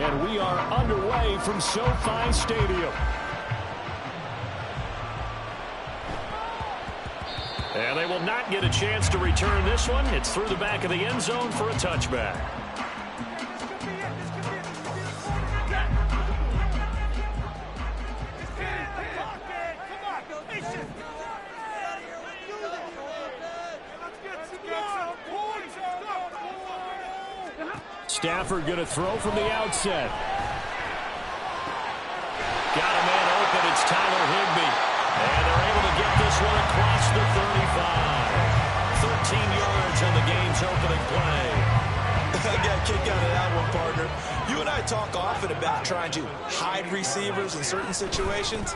And we are underway from SoFi Stadium. And they will not get a chance to return this one. It's through the back of the end zone for a touchback. Stafford going to throw from the outset. Got a man open. It's Tyler Higbee. And they're able to get this one across the 35. 13 yards on the game's opening play. I got a kick out of that one, partner. You and I talk often about trying to hide receivers in certain situations,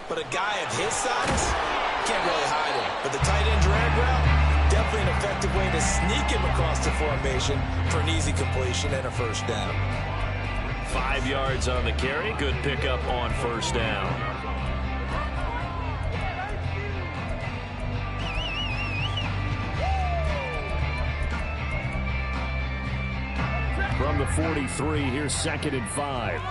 but a guy of his size can't really hide him. But the tight end drag route, definitely an effective way to sneak him across the formation for an easy completion and a first down. 5 yards on the carry. Good pickup on first down. From the 43, here's 2nd and 5.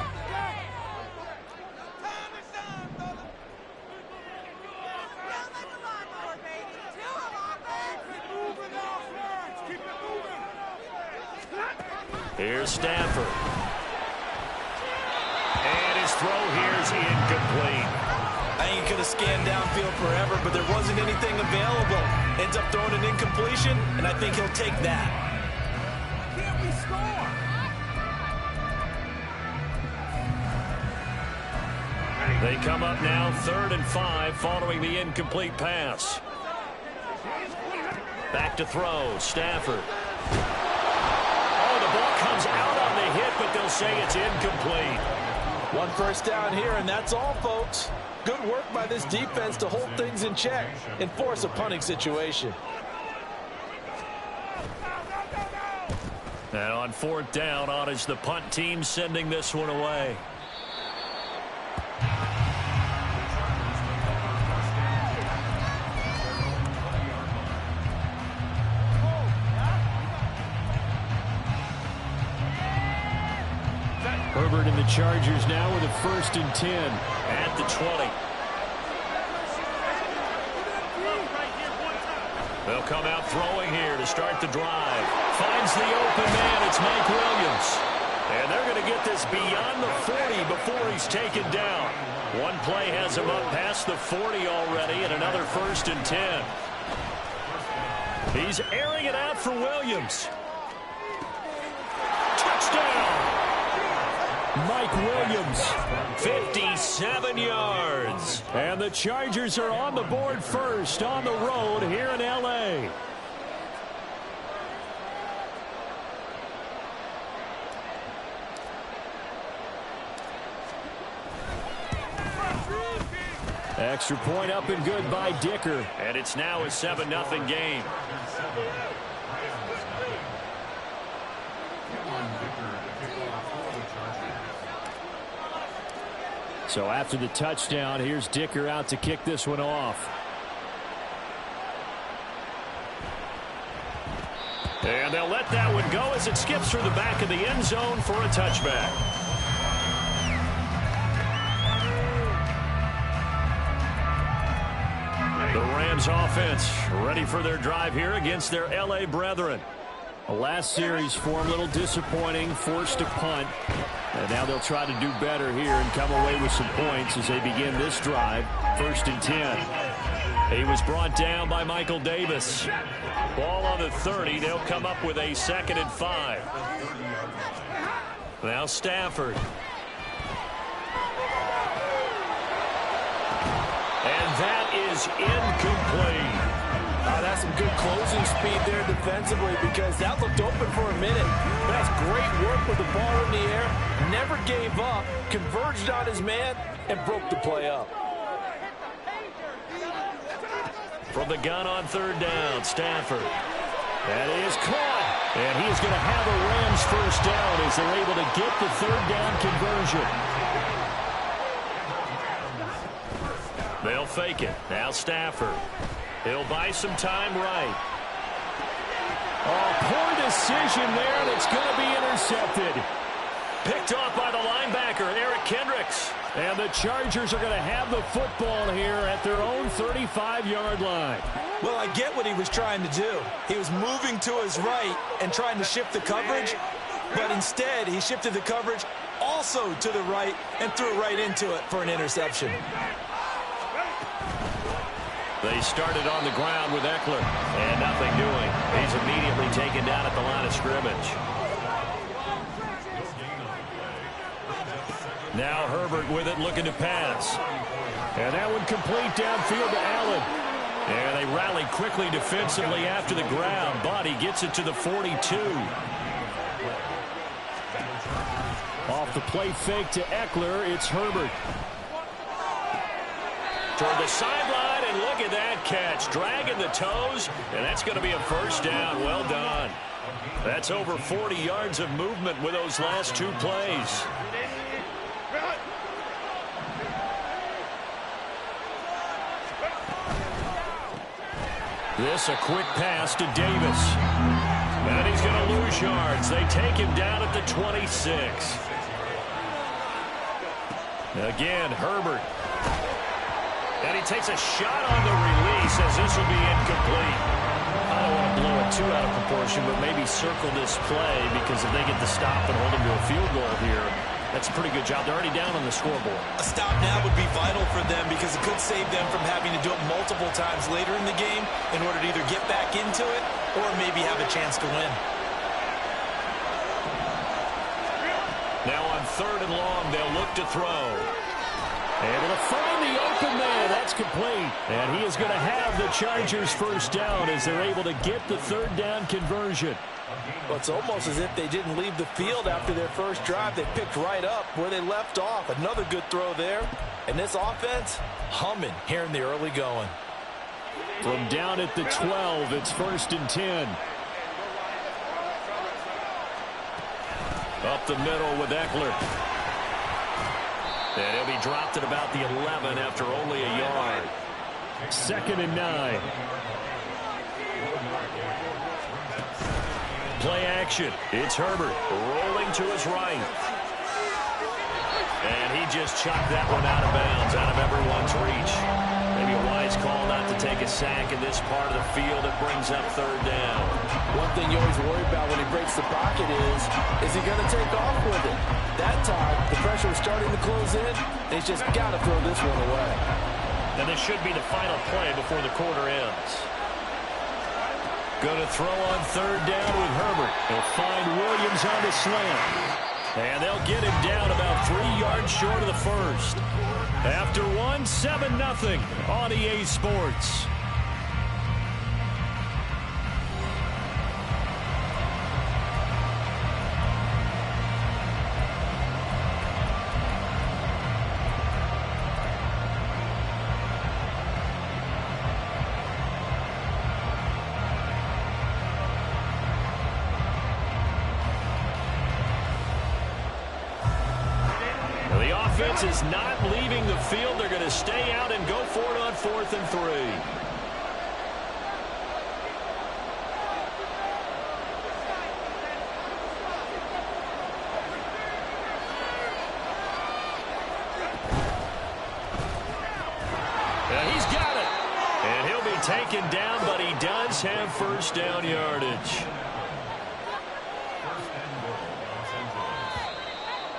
Here's Stafford. And his throw here's incomplete. I ain't going to scan downfield forever, but there wasn't anything available. Ends up throwing an incompletion, and I think he'll take that. Can't we score? They come up now 3rd and 5 following the incomplete pass. Back to throw. Stafford. Oh, the ball comes out on the hit, but they'll say it's incomplete. One first down here, and that's all, folks. Good work by this defense to hold things in check and force a punting situation. And on 4th down, on is the punt team sending this one away. Herbert and the Chargers now with a 1st and 10 at the 20. They'll come out throwing here to start the drive. Finds the open man. It's Mike Williams. And they're going to get this beyond the 40 before he's taken down. One play has him up past the 40 already, and another 1st and 10. He's airing it out for Williams. Touchdown! Mike Williams, 57 yards. And the Chargers are on the board first on the road here in L.A. Extra point up and good by Dicker. And it's now a 7-0 game. So after the touchdown, here's Dicker out to kick this one off. And they'll let that one go as it skips through the back of the end zone for a touchback. The Rams offense ready for their drive here against their L.A. brethren. The last series for them, a little disappointing, forced to punt. And now they'll try to do better here and come away with some points as they begin this drive. 1st and 10. He was brought down by Michael Davis. Ball on the 30. They'll come up with a 2nd and 5. Now Stafford. And that is incomplete. That's some good closing speed there defensively because that looked open for a minute. But that's great work with the ball in the air. Never gave up, converged on his man, and broke the play up. From the gun on 3rd down, Stafford. That is caught. And he is going to have a Rams first down as they're able to get the 3rd down conversion. They'll fake it. Now Stafford. He'll buy some time right. Oh, poor decision there, and it's going to be intercepted. Picked off by the linebacker, Eric Kendricks. And the Chargers are going to have the football here at their own 35-yard line. Well, I get what he was trying to do. He was moving to his right and trying to shift the coverage, but instead he shifted the coverage also to the right and threw right into it for an interception. They started on the ground with Eckler, and nothing doing. He's immediately taken down at the line of scrimmage. Now Herbert with it, looking to pass. And that one complete downfield to Allen. And they rally quickly defensively after the grab, but he gets it to the 42. Off the play fake to Eckler, it's Herbert. Toward the sideline, and look at that catch. Dragging the toes, and that's going to be a first down. Well done. That's over 40 yards of movement with those last two plays. This a quick pass to Davis. And he's going to lose yards. They take him down at the 26. Again, Herbert. And he takes a shot on the release as this will be incomplete. I don't want to blow it too out of proportion, but maybe circle this play because if they get the stop and hold him to a field goal here, that's a pretty good job. They're already down on the scoreboard. A stop now would be vital for them because it could save them from having to do it multiple times later in the game in order to either get back into it or maybe have a chance to win. Now on 3rd and long, they'll look to throw. Able to find the open man. That's complete. And he is going to have the Chargers first down as they're able to get the 3rd down conversion. Well, it's almost as if they didn't leave the field after their first drive. They picked right up where they left off. Another good throw there. And this offense, humming here in the early going. From down at the 12, it's 1st and 10. Up the middle with Eckler. And he'll be dropped at about the 11 after only a yard. 2nd and 9. Play action. It's Herbert rolling to his right. And he just chucked that one out of bounds, out of everyone's reach. Maybe a wise call not to take a sack in this part of the field. It brings up 3rd down. One thing you always worry about when he breaks the pocket is he going to take off with it? That time, the pressure is starting to close in, and he's just got to throw this one away. And this should be the final play before the quarter ends. Going to throw on 3rd down with Herbert. He'll find Williams on the slant. And they'll get him down about 3 yards short of the first. After one, 7-0 on EA Sports. Offense is not leaving the field. They're going to stay out and go for it on 4th and 3. And he's got it. And he'll be taken down, but he does have first down yardage.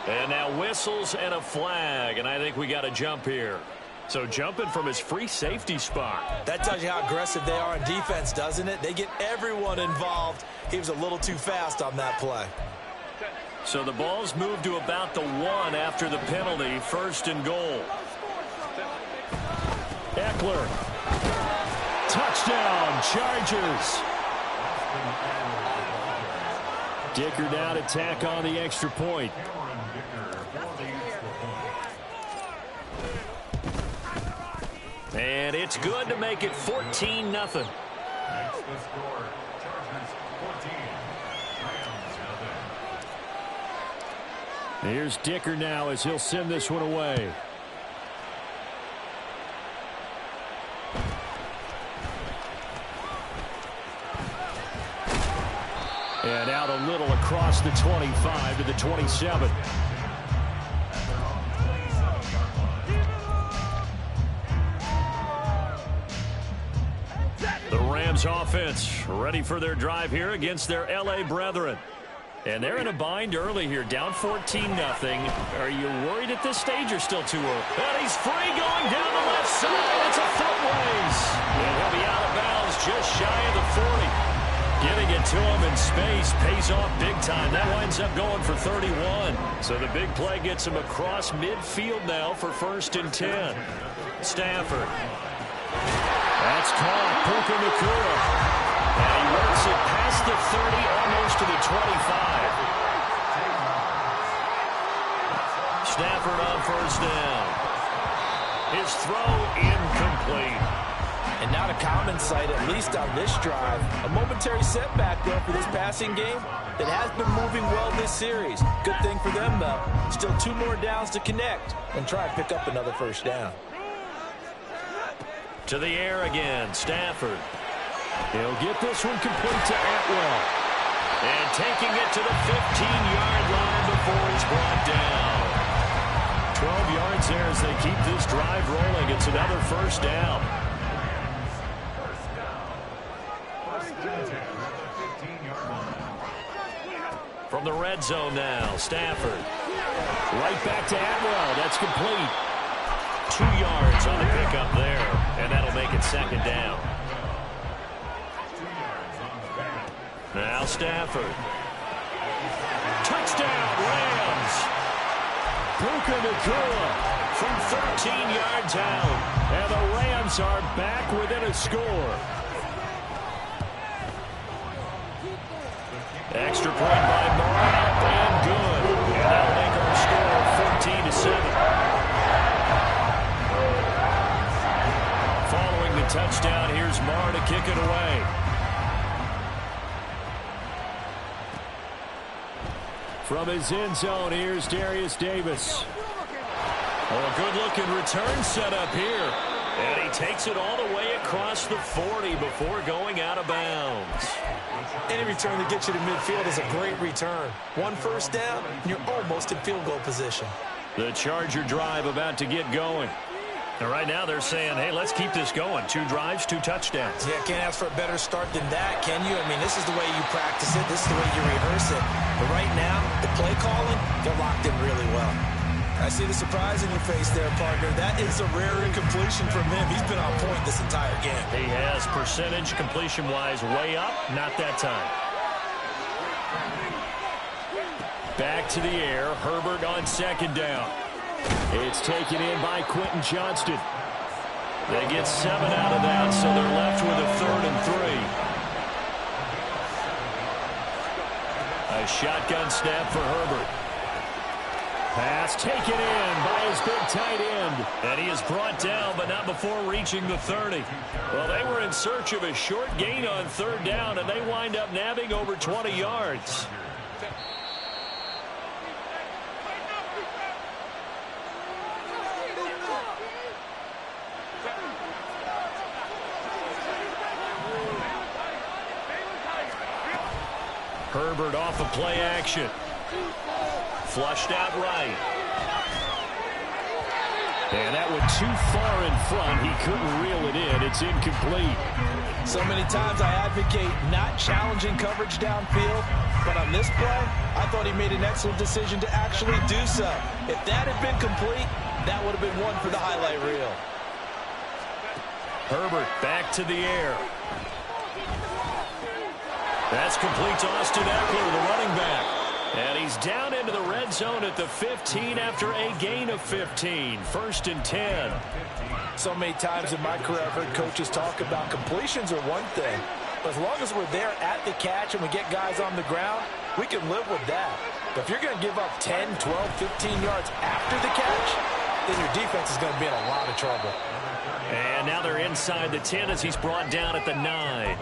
And now whistles and a flag, and I think we got a jump here. So jumping from his free safety spot. That tells you how aggressive they are on defense, doesn't it? They get everyone involved. He was a little too fast on that play. So the ball's moved to about the 1 after the penalty, 1st and goal. Eckler. Touchdown, Chargers. Dicker down to tack on the extra point. And it's good to make it 14-0. Here's Dicker now as he'll send this one away. And out a little across the 25 to the 27. The Rams offense ready for their drive here against their L.A. brethren. And they're in a bind early here, down 14-0. Are you worried at this stage or still too early? And he's free going down the left side. It's a footways. And he'll be out of bounds just shy of the 40. Getting it to him in space pays off big time. That winds up going for 31. So the big play gets him across midfield now for 1st and 10. Stafford. That's caught. Puka Nakua. And he works it past the 30, almost to the 25. Stafford on 1st down. His throw incomplete. And not a common sight, at least on this drive. A momentary setback, though, for this passing game that has been moving well this series. Good thing for them, though. Still 2 more downs to connect and try and pick up another 1st down. To the air again, Stafford. He'll get this one complete to Atwell. And taking it to the 15-yard line before he's brought down. 12 yards there as they keep this drive rolling. It's another 1st down. From the red zone now, Stafford. Right back to Atwell. That's complete. 2 yards on the pickup there, and that'll make it 2nd down. Now Stafford. Touchdown, Rams. Puka Nakua from 13 yards out, and the Rams are back within a score. Extra point by Moore, and good. And that'll make our score 14-7. Following the touchdown, here's Moore to kick it away. From his end zone, here's Darius Davis. Oh, a good-looking return set up here. And he takes it all the way across the 40 before going out of bounds. Any return that gets you to midfield is a great return. 1 1st down, and you're almost in field goal position. The Charger drive about to get going. And right now they're saying, hey, let's keep this going. 2 drives, 2 touchdowns. Yeah, can't ask for a better start than that, can you? I mean, this is the way you practice it. This is the way you rehearse it. But right now, the play calling, they're locked in really well. I see the surprise in your face there, partner. That is a rare incompletion from him. He's been on point this entire game. He has percentage completion-wise way up. Not that time. Back to the air. Herbert on 2nd down. It's taken in by Quentin Johnston. They get 7 out of that, so they're left with a 3rd and 3. A shotgun snap for Herbert. Pass taken in by his big tight end. And he is brought down, but not before reaching the 30. Well, they were in search of a short gain on 3rd down, and they wind up nabbing over 20 yards. Herbert off of play action. Flushed out right. And that went too far in front. He couldn't reel it in. It's incomplete. So many times I advocate not challenging coverage downfield, but on this play, I thought he made an excellent decision to actually do so. If that had been complete, that would have been one for the highlight reel. Herbert back to the air. That's complete to Austin Eckler, the running back. And he's down into the red zone at the 15 after a gain of 15. 1st and 10. So many times in my career, I've heard coaches talk about completions are one thing. But as long as we're there at the catch and we get guys on the ground, we can live with that. But if you're going to give up 10, 12, 15 yards after the catch, then your defense is going to be in a lot of trouble. And now they're inside the 10 as he's brought down at the 9.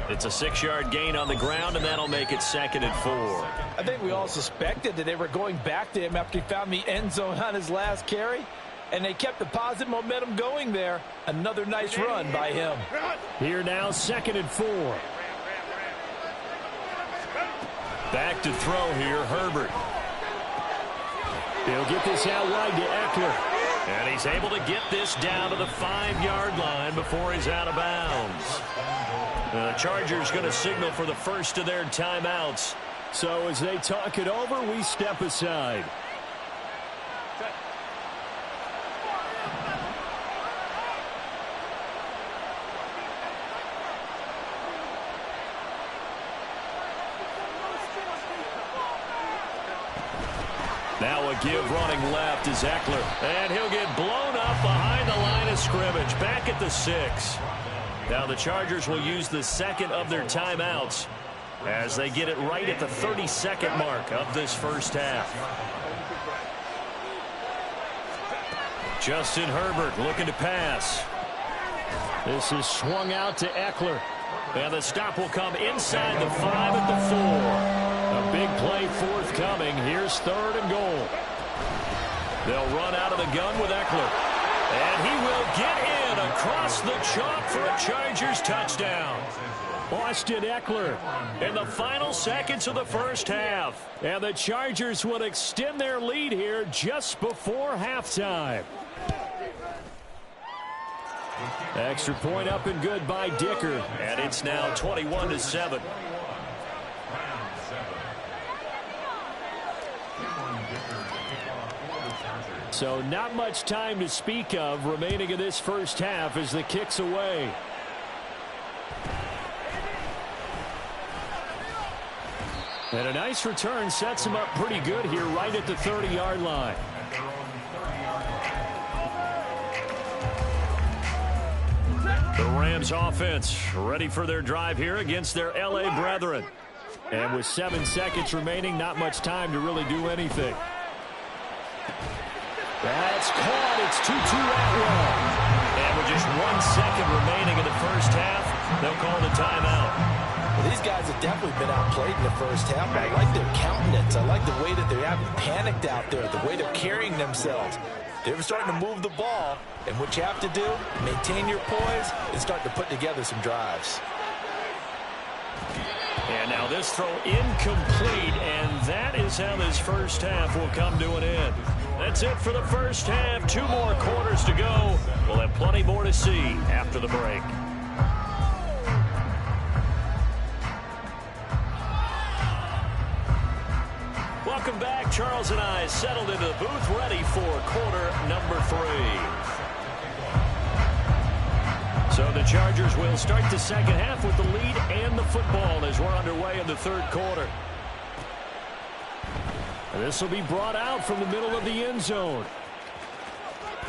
It's a 6-yard gain on the ground, and that'll make it 2nd and 4. I think we all suspected that they were going back to him after he found the end zone on his last carry, and they kept the positive momentum going there. Another nice run by him. Here now, 2nd and 4. Back to throw here, Herbert. He'll get this out wide to Eckler. And he's able to get this down to the 5-yard line before he's out of bounds. The Chargers going to signal for the first of their timeouts. So as they talk it over, we step aside. Now a give running left is Eckler. And he'll get blown up behind the line of scrimmage. Back at the 6. Now the Chargers will use the second of their timeouts as they get it right at the 32nd mark of this first half. Justin Herbert looking to pass. This is swung out to Eckler. And the stop will come inside the 5 at the 4. A big play forthcoming. Here's 3rd and goal. They'll run out of the gun with Eckler. And he will get in across the chalk for a Chargers touchdown. Austin Eckler in the final seconds of the first half. And the Chargers will extend their lead here just before halftime. Extra point up and good by Dicker. And it's now 21-7. So not much time to speak of remaining in this first half as the kick's away. And a nice return sets him up pretty good here right at the 30-yard line. The Rams offense ready for their drive here against their LA brethren. And with 7 seconds remaining, not much time to really do anything. That's caught. It's 2-2 Atwell. And with just 1 second remaining in the first half, they'll call the timeout. Well, these guys have definitely been outplayed in the first half. I like their countenance. I like the way that they haven't panicked out there, the way they're carrying themselves. They're starting to move the ball, and what you have to do, maintain your poise and start to put together some drives. And now this throw incomplete, and that is how this first half will come to an end. That's it for the first half. 2 more quarters to go. We'll have plenty more to see after the break. Welcome back. Charles and I settled into the booth ready for quarter number 3. So the Chargers will start the second half with the lead and the football as we're underway in the 3rd quarter. And this will be brought out from the middle of the end zone.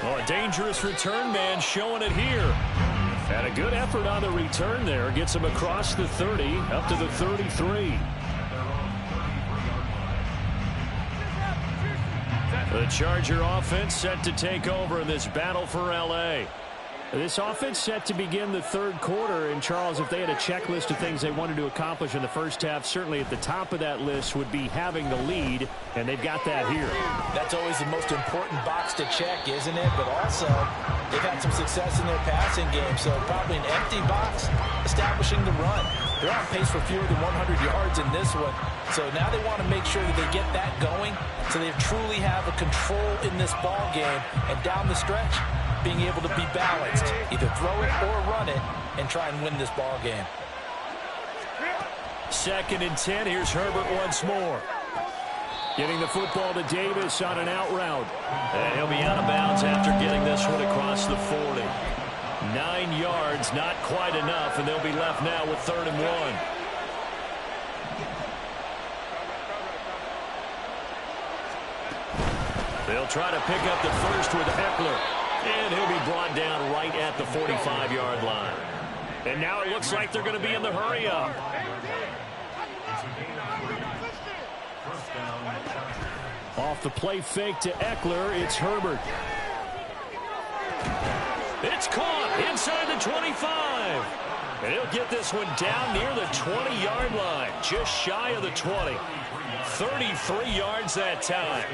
Oh, a dangerous return man showing it here. And a good effort on the return there. Gets him across the 30 up to the 33. The Charger offense set to take over in this battle for L.A. This offense set to begin the 3rd quarter. And, Charles, if they had a checklist of things they wanted to accomplish in the first half, certainly at the top of that list would be having the lead, and they've got that here. That's always the most important box to check, isn't it? But also, they've had some success in their passing game, so probably an empty box establishing the run. They're on pace for fewer than 100 yards in this one, so now they want to make sure that they get that going so they truly have a control in this ball game, and down the stretch, being able to be balanced, either throw it or run it, and try and win this ball game. 2nd and 10. Here's Herbert once more. Getting the football to Davis on an out route. And he'll be out of bounds after getting this one across the 40. 9 yards, not quite enough, and they'll be left now with 3rd and 1. They'll try to pick up the first with Eckler. And he'll be brought down right at the 45-yard line. And now it looks like they're going to be in the hurry-up. Off the play fake to Eckler, it's Herbert. It's caught inside the 25. And he'll get this one down near the 20-yard line, just shy of the 20. 33 yards that time.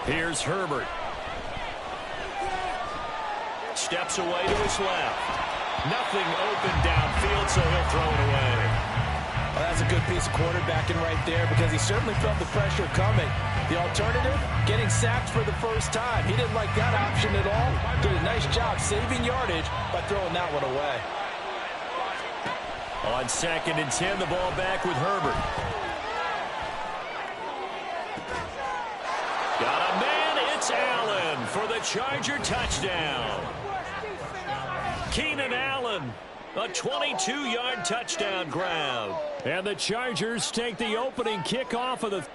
Here's Herbert. Steps away to his left. Nothing open downfield, so he'll throw it away. Well, that's a good piece of quarterbacking right there because he certainly felt the pressure coming. The alternative, getting sacked for the first time. He didn't like that option at all. Did a nice job saving yardage by throwing that one away. On 2nd and 10, the ball back with Herbert. Got a man, it's Allen for the Charger touchdown. Keenan Allen, a 22-yard touchdown grab. And the Chargers take the opening kickoff of the...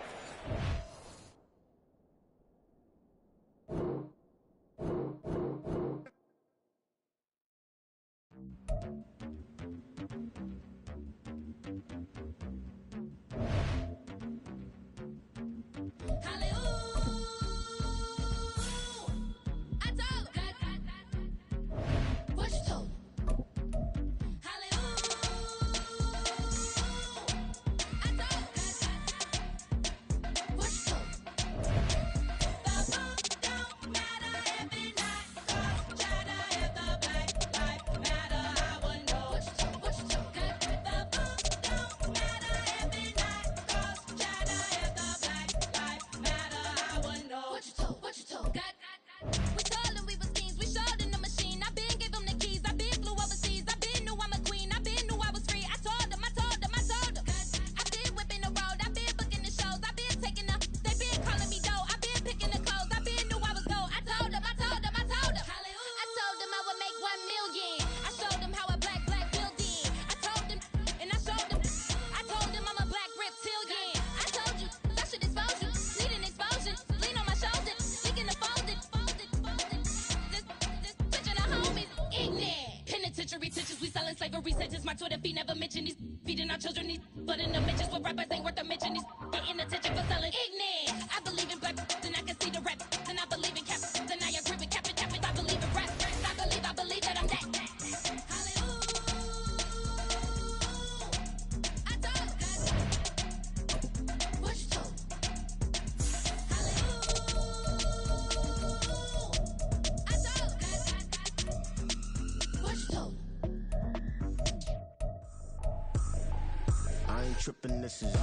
Tripping, this is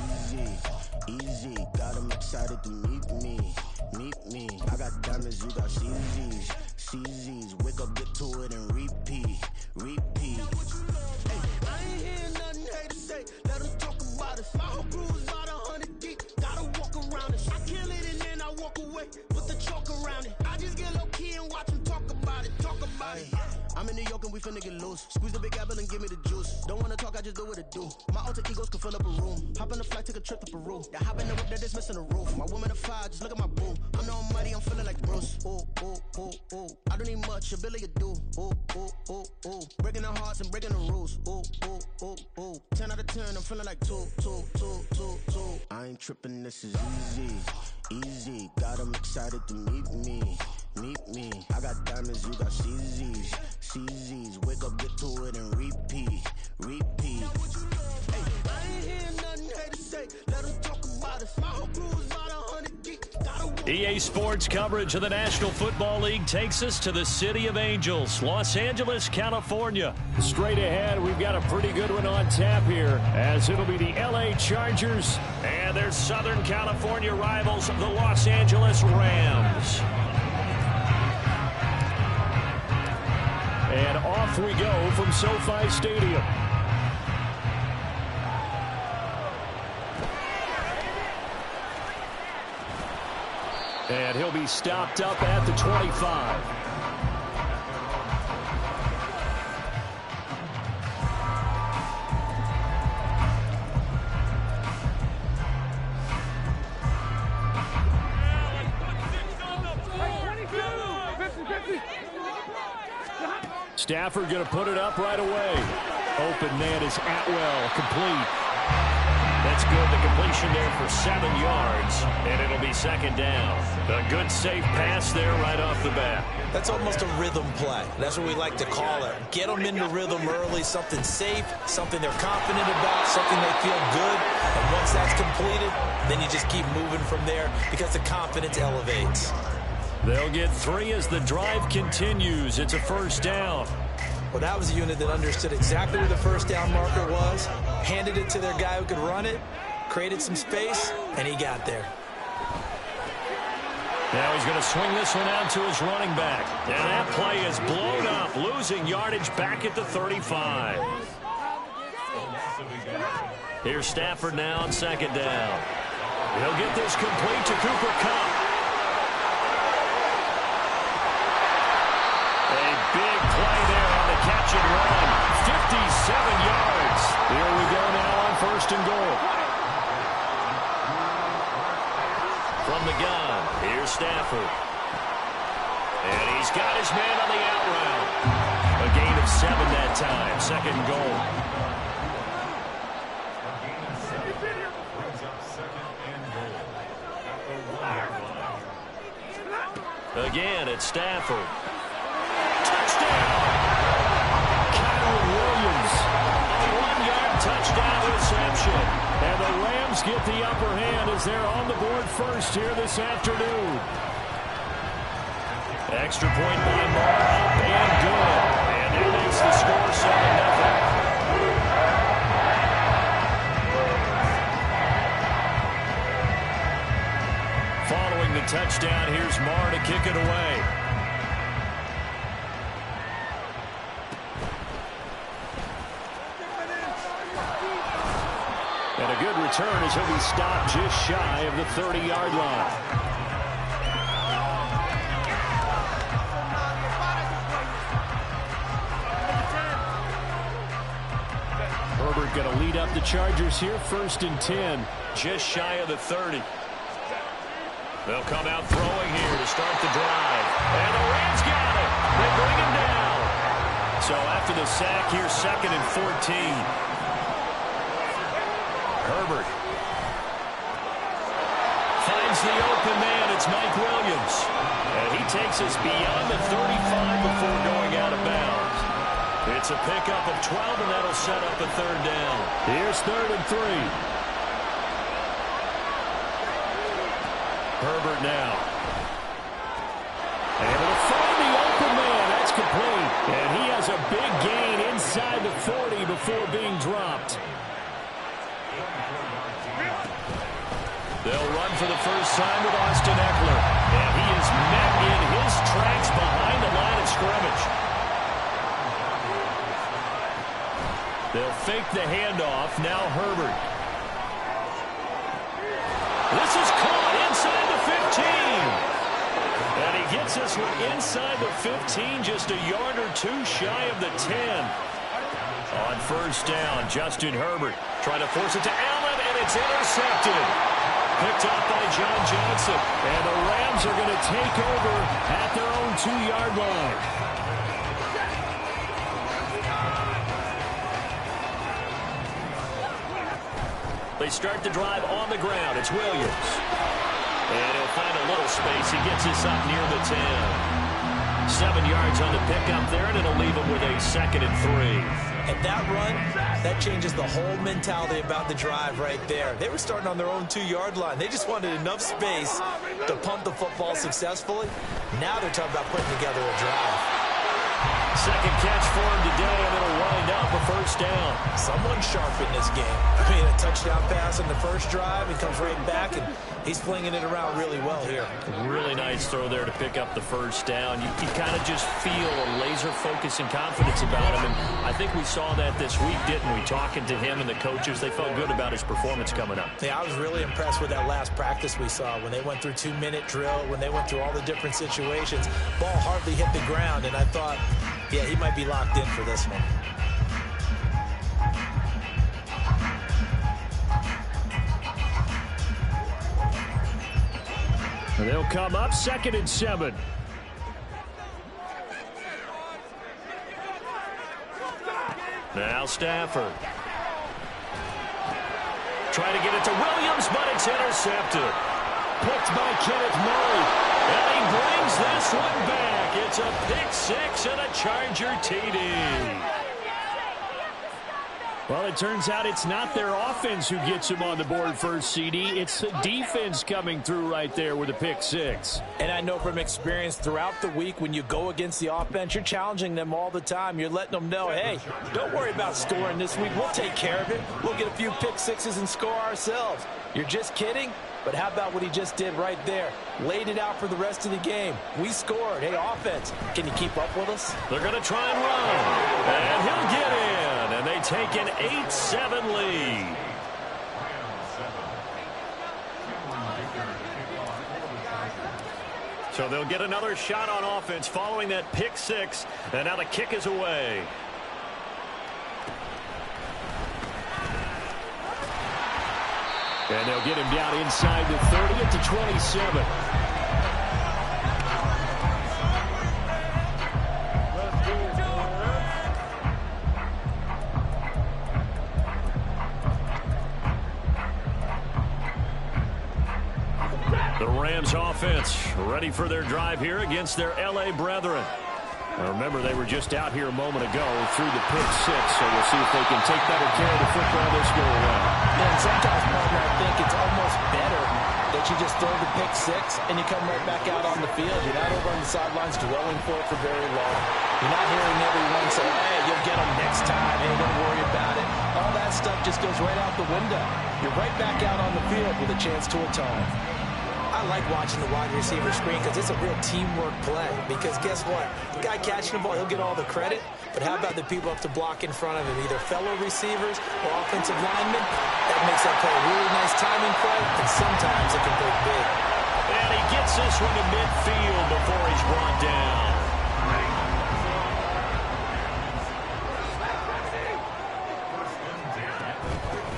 easy, got them excited to meet me, I got diamonds, you got CZs, wake up, get to it and repeat, hey, I ain't hearing nothing haters say, let them talk about us, my whole crew is about 100 deep, gotta walk around it, I kill it and then I walk away, put the chalk around it, I just get low key and watch them talk about it, I'm in New York and we finna get loose. Squeeze the big apple and give me the juice. Don't wanna talk, I just do what it do. My alter egos can fill up a room. Hop on the flight, take a trip to Peru. That hop in the whip that is missing the roof. My woman a fire, just look at my boo. I'm the almighty, I'm feeling like Bruce. Ooh. I don't need much, a billy a do. Ooh. Breaking the hearts and breaking the rules. Ooh. 10 out of 10, I'm feeling like two. I ain't tripping, this is easy. Got them excited to meet me. I got diamonds, you got CZs, wake up, get to it and repeat. Hey, I ain't hearing nothing haters say, let them talk about us. My whole crew is about 100 deep. EA Sports coverage of the National Football League takes us to the City of Angels, Los Angeles, California. Straight ahead, we've got a pretty good one on tap here, as it'll be the LA Chargers and their Southern California rivals, the Los Angeles Rams. And off we go from SoFi Stadium. And he'll be stopped up at the 25. Stafford going to put it up right away. Open man is Atwell, complete. That's good. The completion there for 7 yards, and it'll be second down. A good, safe pass there right off the bat. That's almost a rhythm play. That's what we like to call it. Get them into rhythm early, something safe, something they're confident about, something they feel good. And once that's completed, then you just keep moving from there because the confidence elevates. They'll get 3 as the drive continues. It's a first down. Well, that was a unit that understood exactly where the first down marker was, handed it to their guy who could run it, created some space, and he got there. Now he's going to swing this one out to his running back. And that play is blown up, losing yardage back at the 35. Here's Stafford now on second down. He'll get this complete to Cooper Kupp. A big play there on the catch and run. 57 yards. Here we go now on first and goal. From the gun, here's Stafford. And he's got his man on the out route. A gain of 7 that time. Second and goal. Again, it's Stafford. Touchdown! Kyron Williams. A 1-yard touchdown reception. And the Rams get the upper hand as they're on the board first here this afternoon. Extra point by Moore, up and good. And that makes the score 7-0. Following the touchdown, here's Moore to kick it away. And a good return as he'll be stopped just shy of the 30-yard line. Herbert going to lead up the Chargers here, 1st and 10, just shy of the 30. They'll come out throwing here to start the drive. And the Rams got it. They bring him down. So after the sack here, 2nd and 14. Herbert finds the open man. It's Mike Williams. And he takes us beyond the 35 before going out of bounds. It's a pickup of 12, and that'll set up a 3rd down. Here's 3rd and 3. Herbert now. Able to find the open man. That's complete. And he has a big gain inside the 40 before being dropped. They'll run for the first time with Austin Eckler. And he is met in his tracks behind the line of scrimmage. They'll fake the handoff. Now Herbert. This is caught inside the 15. And he gets this one inside the 15, just a yard or 2 shy of the 10. On first down, Justin Herbert trying to force it to Allen, and it's intercepted. Picked up by John Johnson. And the Rams are going to take over at their own 2-yard line. They start the drive on the ground. It's Williams. And he'll find a little space. He gets this up near the 10. 7 yards on the pickup there, and it'll leave him with a 2nd and 3. And that run, that changes the whole mentality about the drive right there. They were starting on their own 2-yard line. They just wanted enough space to punt the football successfully. Now they're talking about putting together a drive. Second catch for him today, and it'll wind up a first down. Someone sharp in this game. I mean, a touchdown pass in the first drive. He comes right back, and he's flinging it around really well here. Really nice throw there to pick up the first down. You kind of just feel a laser focus and confidence about him, and I think we saw that this week, didn't we? Talking to him and the coaches, they felt good about his performance coming up. Yeah, I was really impressed with that last practice we saw when they went through 2-minute drill, when they went through all the different situations. Ball hardly hit the ground, and I thought, yeah, he might be locked in for this one. And they'll come up 2nd and 7. Now Stafford. Trying to get it to Williams, but it's intercepted. Picked by Kenneth Murray. And he brings this one back. It's a pick six and a Charger TD. Well, it turns out it's not their offense who gets them on the board first, CD. It's the defense coming through right there with a pick six. And I know from experience throughout the week when you go against the offense, you're challenging them all the time. You're letting them know, hey, don't worry about scoring this week. We'll take care of it. We'll get a few pick sixes and score ourselves. You're just kidding? But how about what he just did right there? Laid it out for the rest of the game. We scored. Hey, offense, can you keep up with us? They're going to try and run. And he'll get in. And they take an 8-7 lead. So they'll get another shot on offense following that pick six. And now the kick is away. And they'll get him down inside the 30 at the 27. The Rams offense ready for their drive here against their L.A. brethren. Now remember, they were just out here a moment ago through the pick six, so we'll see if they can take better care of the football this go around. Yeah, and sometimes, partner, I think it's almost better that you just throw the pick six and you come right back out on the field. You're not over on the sidelines dwelling for it for very long. You're not hearing everyone say, hey, you'll get them next time. Hey, don't worry about it. All that stuff just goes right out the window. You're right back out on the field with a chance to atone. I like watching the wide receiver screen because it's a real teamwork play. Because guess what? The guy catching the ball, he'll get all the credit. But how about the people up to block in front of him, either fellow receivers or offensive linemen? That makes that play a really nice timing play, and sometimes it can break big. And he gets this one to midfield before he's brought down.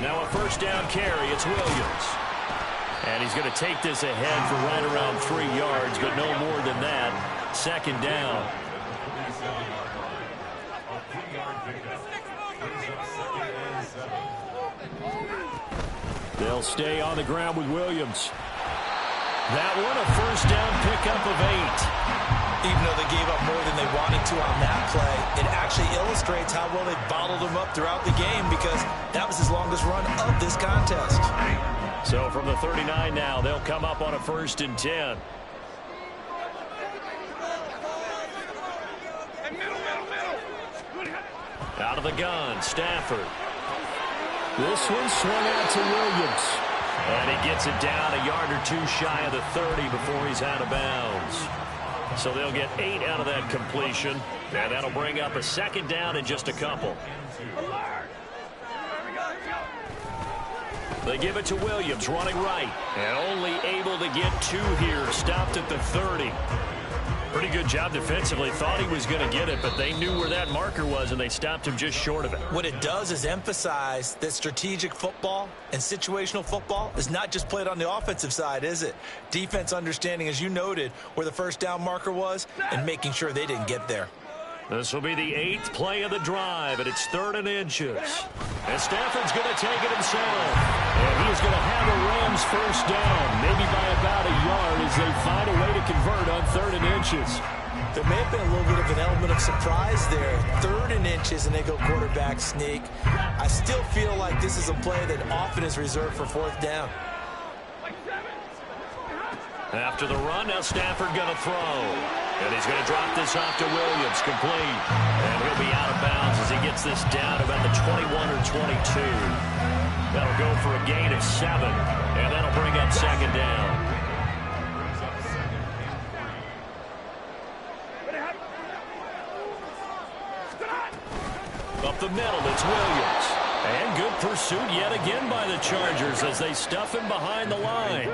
Now a first down carry. It's Williams. And he's going to take this ahead for right around 3 yards, but no more than that. Second down. They'll stay on the ground with Williams. That one, a first down pickup of 8. Even though they gave up more than they wanted to on that play, it actually illustrates how well they bottled him up throughout the game because that was his longest run of this contest. So from the 39 now, they'll come up on a 1st and 10. Out of the gun, Stafford. This one swung out to Williams. And he gets it down a yard or two shy of the 30 before he's out of bounds. So they'll get 8 out of that completion. And that'll bring up a second down in just a couple. They give it to Williams, running right. And only able to get 2 here. Stopped at the 30. Pretty good job defensively. Thought he was going to get it, but they knew where that marker was, and they stopped him just short of it. What it does is emphasize that strategic football and situational football is not just played on the offensive side, is it? Defense understanding, as you noted, where the first down marker was and making sure they didn't get there. This will be the 8th play of the drive, and it's 3rd and inches. And Stafford's going to take it himself. And he's going to have a Rams first down, maybe by about a yard as they find a way to convert on 3rd and inches. There may have been a little bit of an element of surprise there. 3rd and inches, and they go quarterback sneak. I still feel like this is a play that often is reserved for 4th down. After the run, now Stafford going to throw. And he's going to drop this off to Williams, complete. And he'll be out of bounds as he gets this down about the 21 or 22. That'll go for a gain of 7, and that'll bring up second down. Up the middle, it's Williams. And good pursuit yet again by the Chargers as they stuff him behind the line.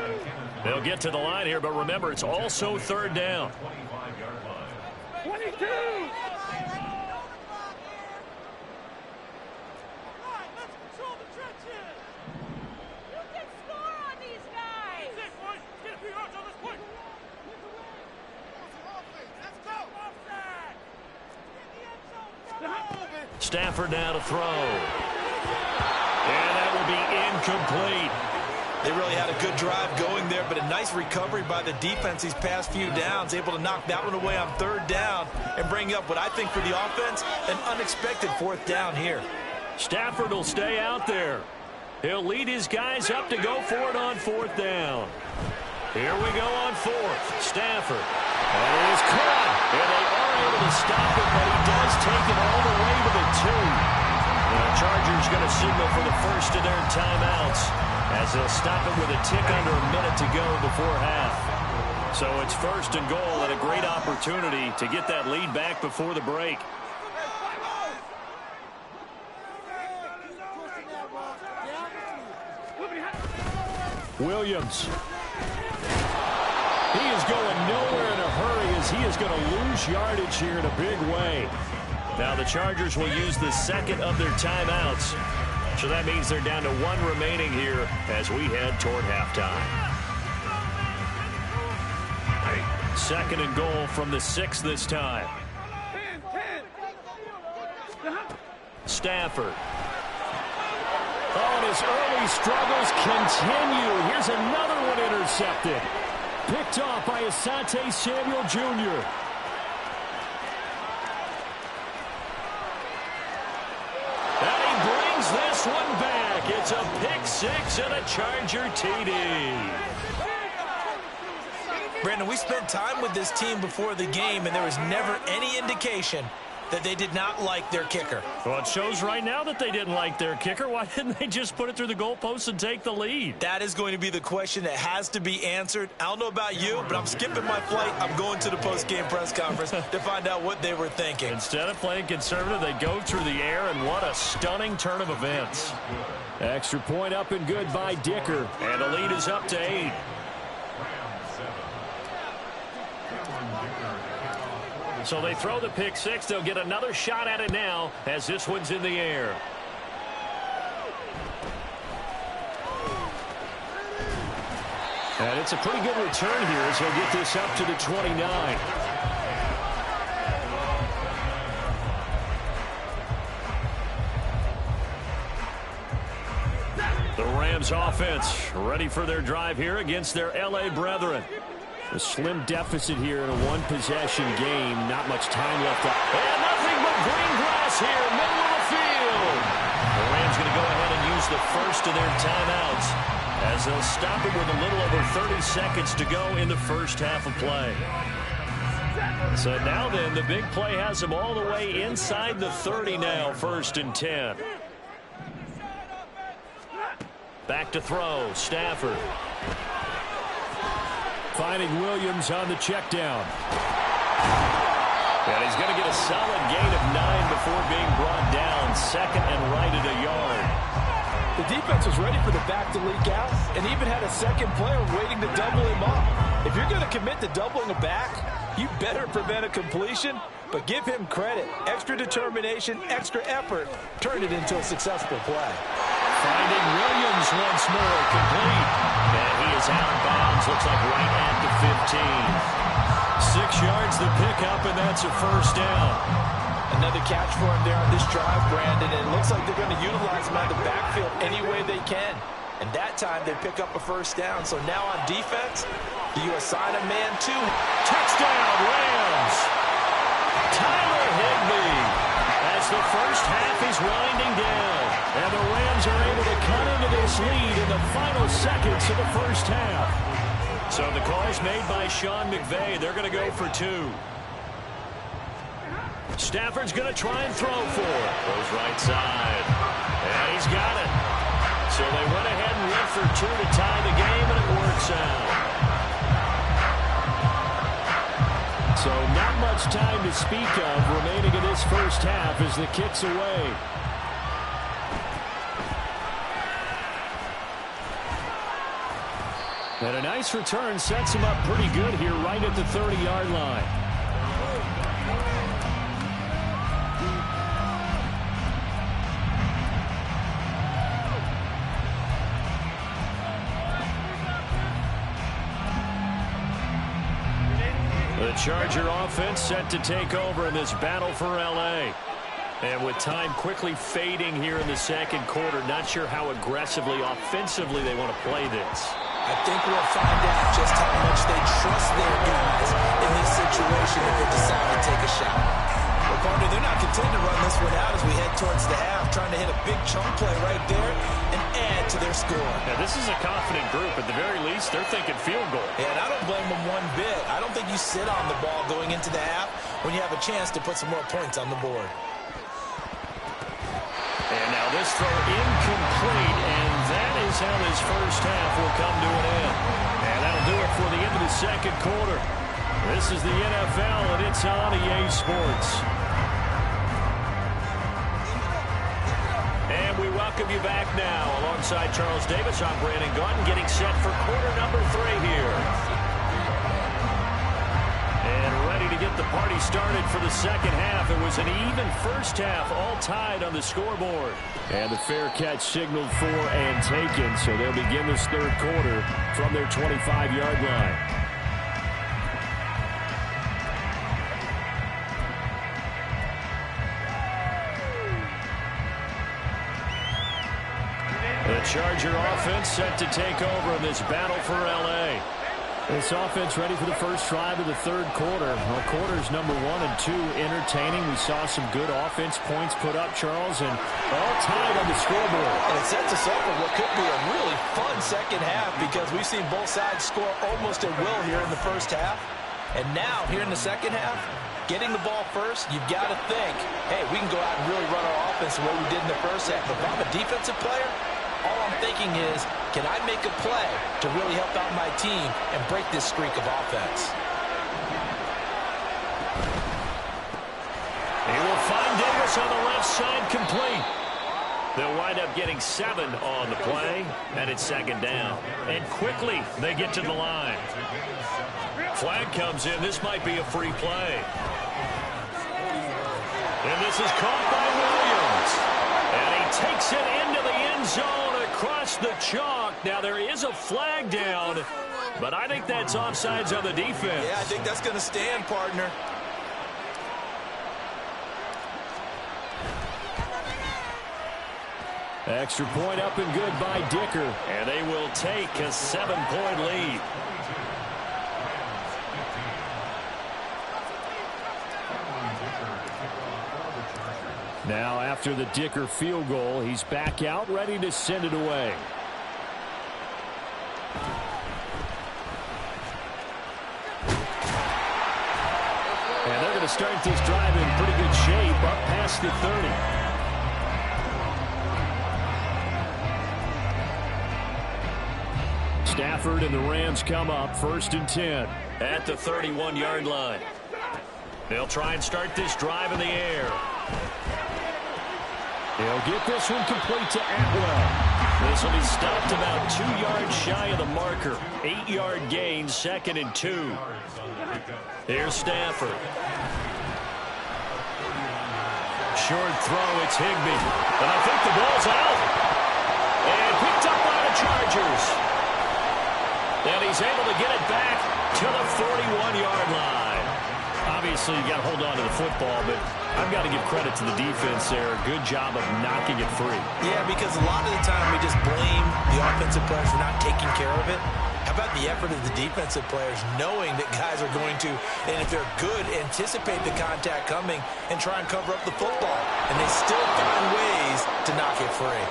They'll get to the line here, but remember, it's also 3rd down. 22! Stafford now to throw. And that will be incomplete. They really had a good drive going there, but a nice recovery by the defense these past few downs, able to knock that one away on 3rd down and bring up what I think for the offense, an unexpected 4th down here. Stafford will stay out there. He'll lead his guys up to go for it on 4th down. Here we go on 4th. Stafford. And it is caught. And they are able to stop it, but he does take it all the way to the 2. The Chargers going to signal for the first of their timeouts as they'll stop it with a tick under a minute to go before half. So it's 1st and goal and a great opportunity to get that lead back before the break. Williams. He is going nowhere in a hurry as he is going to lose yardage here in a big way. Now the Chargers will use the 2nd of their timeouts. So that means they're down to 1 remaining here as we head toward halftime. 2nd and goal from the 6 this time. Stafford. Oh, and his early struggles continue. Here's another one intercepted. Picked off by Asante Samuel Jr. And he brings this one back. It's a pick 6 and a Charger TD. Brandon, we spent time with this team before the game, and there was never any indication that they did not like their kicker. Well, it shows right now that they didn't like their kicker. Why didn't they just put it through the goalpost and take the lead? That is going to be the question that has to be answered. I don't know about you, but I'm skipping my flight. I'm going to the post-game press conference to find out what they were thinking. Instead of playing conservative, they go through the air, and what a stunning turn of events. Extra point up and good by Dicker, and the lead is up to 8. So they throw the pick 6. They'll get another shot at it now as this one's in the air. And it's a pretty good return here as he'll get this up to the 29. The Rams offense ready for their drive here against their L.A. brethren. A slim deficit here in a 1-possession game. Not much time left. And nothing but green grass here, middle of the field. The Rams going to go ahead and use the first of their timeouts as they'll stop it with a little over 30 seconds to go in the first half of play. So now then, the big play has them all the way inside the 30 now, 1st and 10. Back to throw, Stafford. Finding Williams on the check down. And he's going to get a solid gain of 9 before being brought down. 2nd and right at a yard. The defense was ready for the back to leak out and even had a second player waiting to double him up. If you're going to commit to doubling a back, you better prevent a completion, but give him credit. Extra determination, extra effort, turn it into a successful play. Finding Williams once more, complete. And he is out of bounds, looks like right at the 15. 6 yards the pickup, and that's a 1st down. Another catch for him there on this drive, Brandon, and it looks like they're going to utilize him out of the backfield any way they can. And that time they pick up a 1st down. So now on defense, do you assign a man to? Touchdown, Rams! Tyler Higbee, as the first half is winding down. And the Rams are able to cut into this lead in the final seconds of the first half. So the call's made by Sean McVay. They're going to go for 2. Stafford's going to try and throw for it. Goes right side. And he's got it. So they went ahead and went for 2 to tie the game, and it works out. So not much time to speak of remaining in this first half as the kick's away. And a nice return sets him up pretty good here right at the 30-yard line. The Charger offense set to take over in this battle for L.A. And with time quickly fading here in the second quarter, not sure how aggressively, offensively they want to play this. I think we'll find out just how much they trust their guys in this situation if they decide to take a shot. Well, partner, they're not content to run this one out as we head towards the half, trying to hit a big chunk play right there and add to their score. Now, this is a confident group. At the very least, they're thinking field goal. Yeah, and I don't blame them one bit. I don't think you sit on the ball going into the half when you have a chance to put some more points on the board. And now this throw incomplete, and that is how this first half will come to an end. And that'll do it for the end of the second quarter. This is the NFL, and it's on EA Sports. And we welcome you back now. Alongside Charles Davis, I'm Brandon Gaudin, getting set for quarter number 3 here. And ready to get the party started for the second half. It was an even first half, all tied on the scoreboard. And the fair catch signaled for and taken, so they'll begin this third quarter from their 25-yard line. The Charger offense set to take over in this battle for L.A. This offense ready for the first drive of the third quarter. Well, quarters number 1 and 2 entertaining. We saw some good offense points put up, Charles, and all tied on the scoreboard. And it sets us up for what could be a really fun second half because we've seen both sides score almost at will here in the first half. And now, here in the second half, getting the ball first, you've got to think, hey, we can go out and really run our offense the way we did in the first half. But if I'm a defensive player, all I'm thinking is, can I make a play to really help out my team and break this streak of offense? He will find Davis on the left side complete. They'll wind up getting 7 on the play, and it's second down. And quickly, they get to the line. Flag comes in. This might be a free play. And this is caught by Williams. And he takes it into the end zone across the chalk. Now, there is a flag down, but I think that's offsides on the defense. Yeah, I think that's going to stand, partner. Extra point up and good by Dicker. And they will take a 7-point lead. Now, after the Dicker field goal, he's back out, ready to send it away. And they're going to start this drive in pretty good shape, up past the 30. Stafford and the Rams come up, 1st and 10 at the 31-yard line. They'll try and start this drive in the air. He'll get this one complete to Atwell. This will be stopped about 2 yards shy of the marker. 8-yard gain, 2nd and 2. Here's Stafford. Short throw, it's Higbee. And I think the ball's out. And picked up by the Chargers. And he's able to get it back to the 41-yard line. Obviously, you got to hold on to the football, but I've got to give credit to the defense there. Good job of knocking it free. Yeah, because a lot of the time we just blame the offensive players for not taking care of it. How about the effort of the defensive players knowing that guys are going to, and if they're good, anticipate the contact coming and try and cover up the football. And they still find ways to knock it free.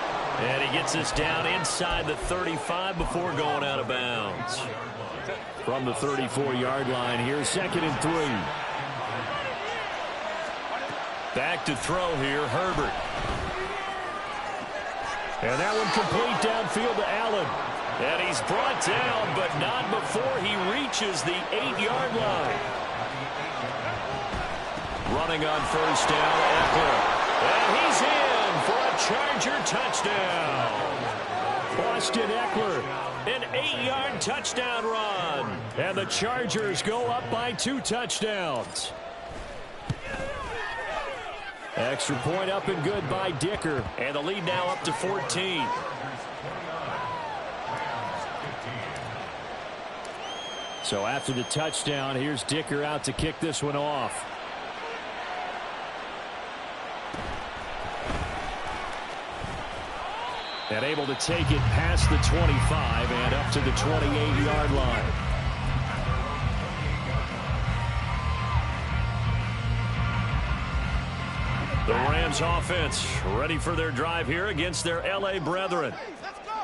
And he gets this down inside the 35 before going out of bounds. From the 34-yard line here, 2nd and 3. Back to throw here, Herbert. And that one complete downfield to Allen. And he's brought down, but not before he reaches the 8-yard line. Running on 1st down, Eckler. And he's in for a Charger touchdown. Austin Eckler, an 8-yard touchdown run. And the Chargers go up by 2 touchdowns. Extra point up and good by Dicker. And the lead now up to 14. So after the touchdown, here's Dicker out to kick this one off. And able to take it past the 25 and up to the 28-yard line. The Rams offense ready for their drive here against their L.A. brethren.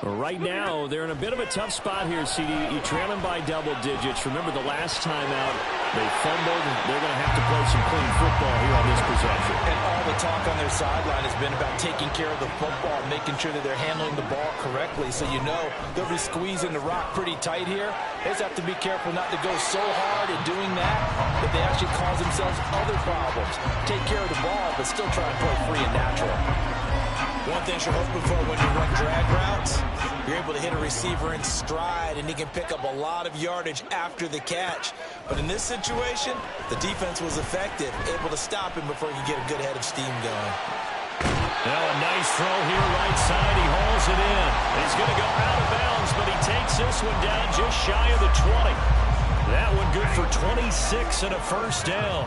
Right now, they're in a bit of a tough spot here, CD. You're trailing by double digits. Remember the last time out, they fumbled. They're going to have to play some clean football here on this possession. And all the talk on their sideline has been about taking care of the football, making sure that they're handling the ball correctly. So you know they'll be squeezing the rock pretty tight here. They just have to be careful not to go so hard in doing that they actually cause themselves other problems. Take care of the ball, but still try and play free and natural. One thing you're hoping for when you run drag routes, you're able to hit a receiver in stride, and he can pick up a lot of yardage after the catch. But in this situation, the defense was effective, able to stop him before he could get a good head of steam going. Now a nice throw here right side. He hauls it in. He's going to go out of bounds, but he takes this one down just shy of the 20. That one good for 26 and a first down.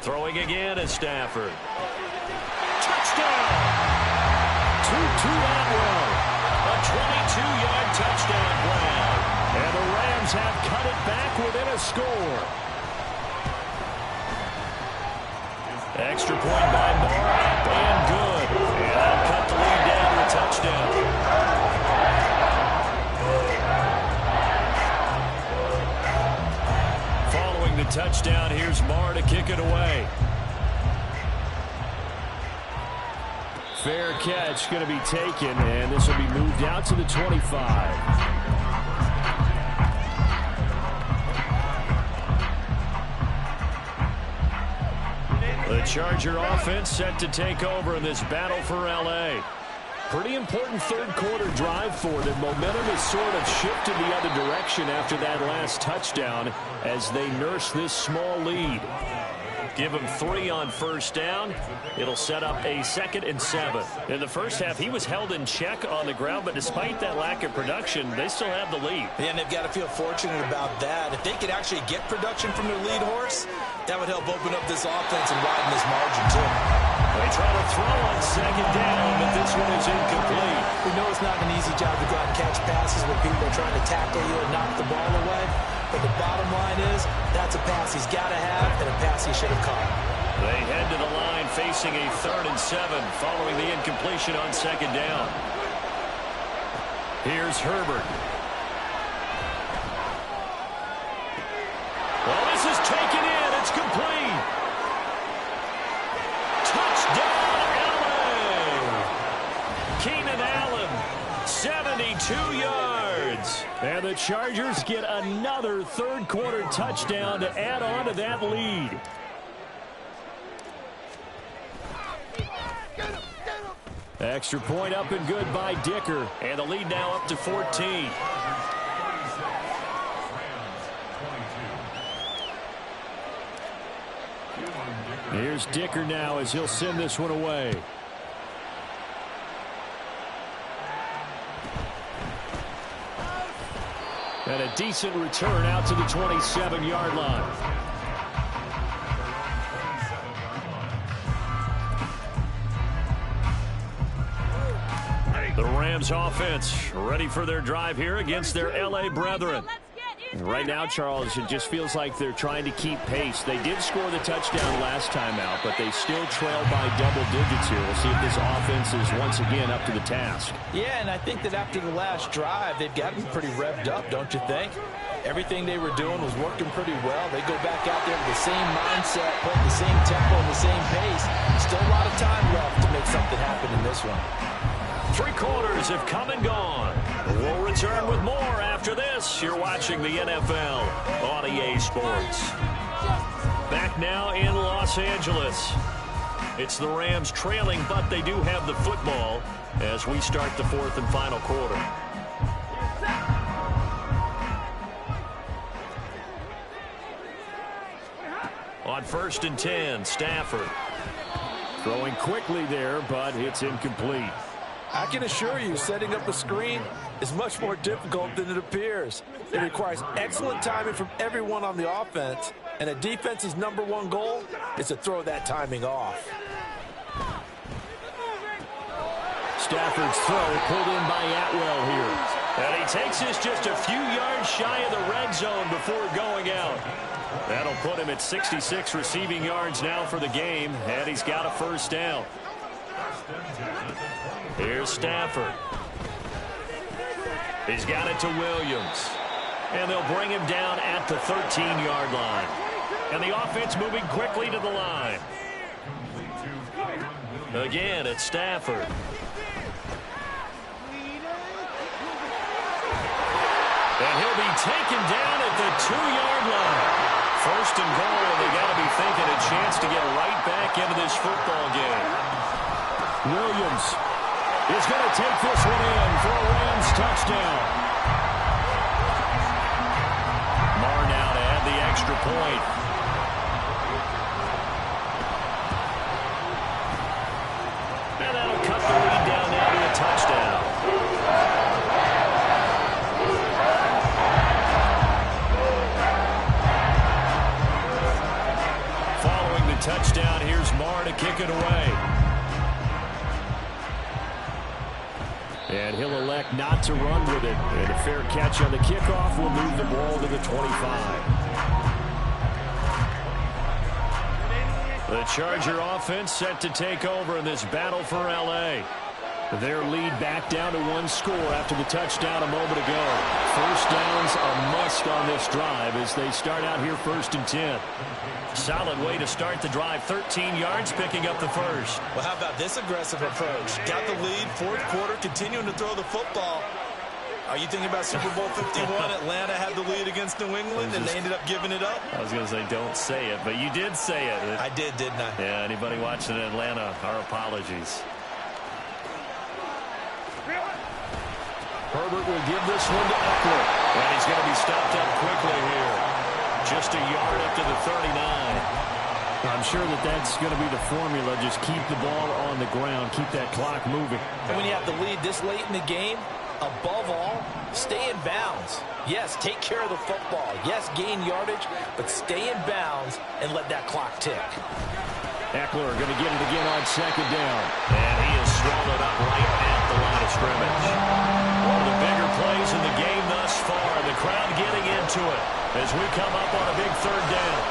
Throwing again is Stafford. Touchdown! Tutu Atwell. A 22-yard touchdown grab. And the Rams have cut it back within a score. Extra point by Moore. Up and good. And that'll cut the lead down to a touchdown. The touchdown, here's Marr to kick it away. Fair catch going to be taken, and this will be moved out to the 25. The Charger offense set to take over in this battle for L.A. Pretty important third-quarter drive for them. Momentum has sort of shifted the other direction after that last touchdown as they nurse this small lead. Give him 3 on first down. It'll set up a 2nd and 7. In the first half, he was held in check on the ground, but despite that lack of production, they still have the lead. And they've got to feel fortunate about that. If they could actually get production from their lead horse, that would help open up this offense and widen this margin, too. They try to throw on 2nd down, but this one is incomplete. We know it's not an easy job to go out and catch passes when people are trying to tackle you and knock the ball away. But the bottom line is, that's a pass he's got to have and a pass he should have caught. They head to the line facing a 3rd and 7 following the incompletion on 2nd down. Here's Herbert. Well, this is taken in. It's complete. Touchdown, LA! Keenan Allen, 72 yards. And the Chargers get another third-quarter touchdown to add on to that lead. Extra point up and good by Dicker. And the lead now up to 14. Here's Dicker now as he'll send this one away. And a decent return out to the 27-yard line. The Rams offense ready for their drive here against their L.A. brethren. Right now, Charles, it just feels like they're trying to keep pace. They did score the touchdown last time out, but they still trail by double digits here. We'll see if this offense is once again up to the task. Yeah, and I think that after the last drive, they've gotten pretty revved up, don't you think? Everything they were doing was working pretty well. They go back out there with the same mindset, playing the same tempo and the same pace. Still a lot of time left to make something happen in this one. 3 quarters have come and gone. We'll return with more after this. You're watching the NFL on EA Sports. Back now in Los Angeles. It's the Rams trailing, but they do have the football as we start the 4th and final quarter. On 1st and 10, Stafford. Throwing quickly there, but it's incomplete. I can assure you, setting up a screen, is much more difficult than it appears. It requires excellent timing from everyone on the offense, and a defense's #1 goal is to throw that timing off. Stafford's throw pulled in by Atwell here. And he takes this just a few yards shy of the red zone before going out. That'll put him at 66 receiving yards now for the game, and he's got a first down. Here's Stafford. He's got it to Williams. And they'll bring him down at the 13-yard line. And the offense moving quickly to the line. Again, it's Stafford. And he'll be taken down at the 2-yard line. First and goal, and they got to be thinking a chance to get right back into this football game. Williams is going to take this one in for a Rams touchdown. Marr now to add the extra point. And that'll cut the lead down now to a touchdown. Following the touchdown, here's Marr to kick it away. And he'll elect not to run with it. And a fair catch on the kickoff will move the ball to the 25. The Charger offense set to take over in this battle for L.A. Their lead back down to 1 score after the touchdown a moment ago. First down's a must on this drive as they start out here 1st and 10. Solid way to start the drive. 13 yards, picking up the first. Well, how about this aggressive approach? Got the lead, 4th quarter, continuing to throw the football. Are you thinking about Super Bowl 51? Atlanta had the lead against New England, and they ended up giving it up? I was going to say, don't say it, but you did say it. I did, didn't I? Yeah, anybody watching in Atlanta, our apologies. Herbert will give this one to Eckler. And he's going to be stopped up quickly here. Just a yard up to the 39. I'm sure that's going to be the formula. Just keep the ball on the ground. Keep that clock moving. And when you have the lead this late in the game, above all, stay in bounds. Yes, take care of the football. Yes, gain yardage, but stay in bounds and let that clock tick. Eckler going to get it again on 2nd down. And he is swallowed up right at the line of scrimmage. One of the bigger plays in the game thus far. The crowd getting into it as we come up on a big 3rd down.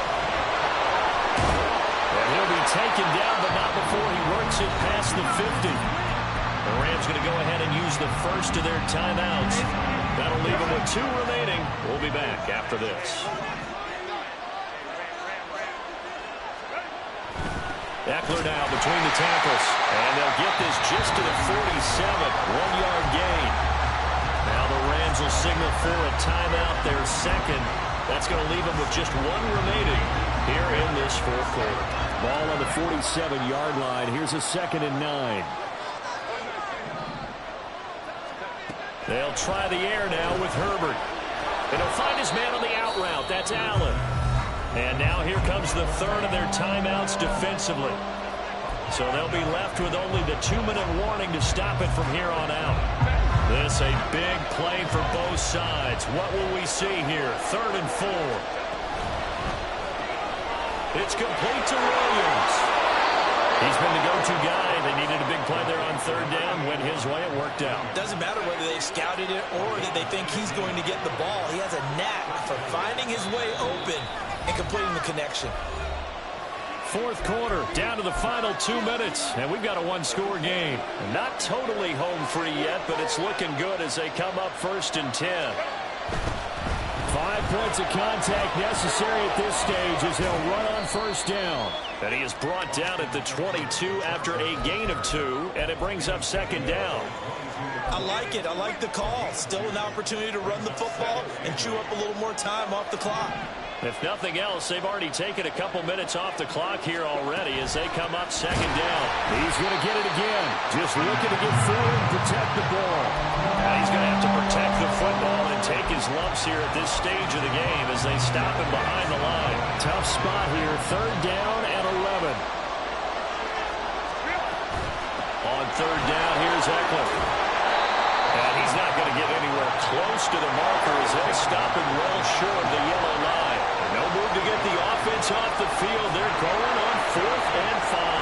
And he'll be taken down, but not before he works it past the 50. The Rams going to go ahead and use the first of their timeouts. That'll leave them with 2 remaining. We'll be back after this. Eckler now between the tackles. And they'll get this just to the 47. 1-yard gain. Now the Rams will signal for a timeout, their second. That's going to leave them with just 1 remaining here in this 4th quarter. Ball on the 47-yard line. Here's a 2nd and 9. They'll try the air now with Herbert. And he'll find his man on the out route. That's Allen. And now here comes the 3rd of their timeouts defensively. So they'll be left with only the 2-minute warning to stop it from here on out. This a big play for both sides. What will we see here? 3rd and 4. It's complete to Williams. He's been the go-to guy. They needed a big play there on 3rd down. Went his way. It worked out. Doesn't matter whether they scouted it or that they think he's going to get the ball. He has a knack for finding his way open and completing the connection. 4th quarter, down to the final 2 minutes, and we've got a 1-score game. Not totally home free yet, but it's looking good as they come up 1st and 10. 5 points of contact necessary at this stage as they'll run on 1st down. And he is brought down at the 22 after a gain of 2, and it brings up 2nd down. I like it. I like the call. Still an opportunity to run the football and chew up a little more time off the clock. If nothing else, they've already taken a couple minutes off the clock here already as they come up 2nd down. He's going to get it again. Just looking to get forward and protect the ball. Now he's going to have to protect the football and take his lumps here at this stage of the game as they stop him behind the line. Tough spot here. 3rd down and 11. On 3rd down, here's Eckler. And he's not going to get any to the marker as they stop him well short of the yellow line. No move to get the offense off the field. They're going on 4th and 5.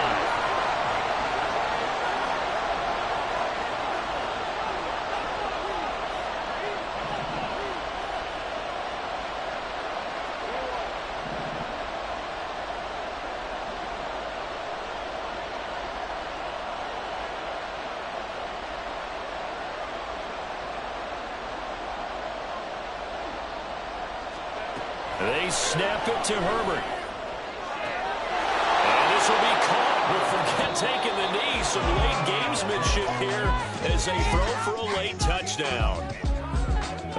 They snap it to Herbert. And this will be caught, but forget taking the knee. Some late gamesmanship here as they throw for a late touchdown.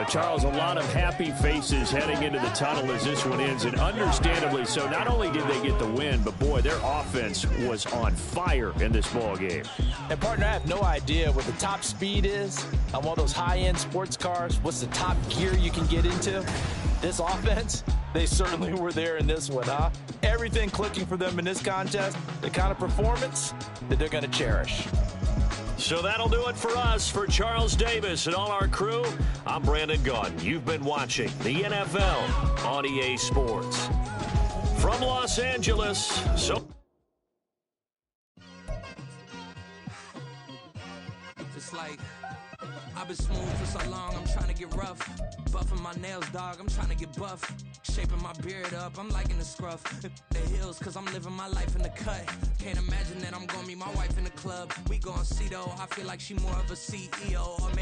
Charles, a lot of happy faces heading into the tunnel as this one ends, and understandably so. Not only did they get the win, but, boy, their offense was on fire in this ball game. And, partner, I have no idea what the top speed is on one of those high-end sports cars. What's the top gear you can get into? This offense, they certainly were there in this one, huh? Everything clicking for them in this contest, the kind of performance that they're going to cherish. So that'll do it for us. For Charles Davis and all our crew, I'm Brandon Gaudin. You've been watching the NFL on EA Sports. From Los Angeles, so... Just like... I've been smooth for so long, I'm trying to get rough. Buffing my nails, dog, I'm trying to get buff. Shaping my beard up, I'm liking the scruff. The heels, cause I'm living my life in the cut. Can't imagine that I'm gonna meet my wife in the club. We gon' see though, I feel like she more of a CEO. Or maybe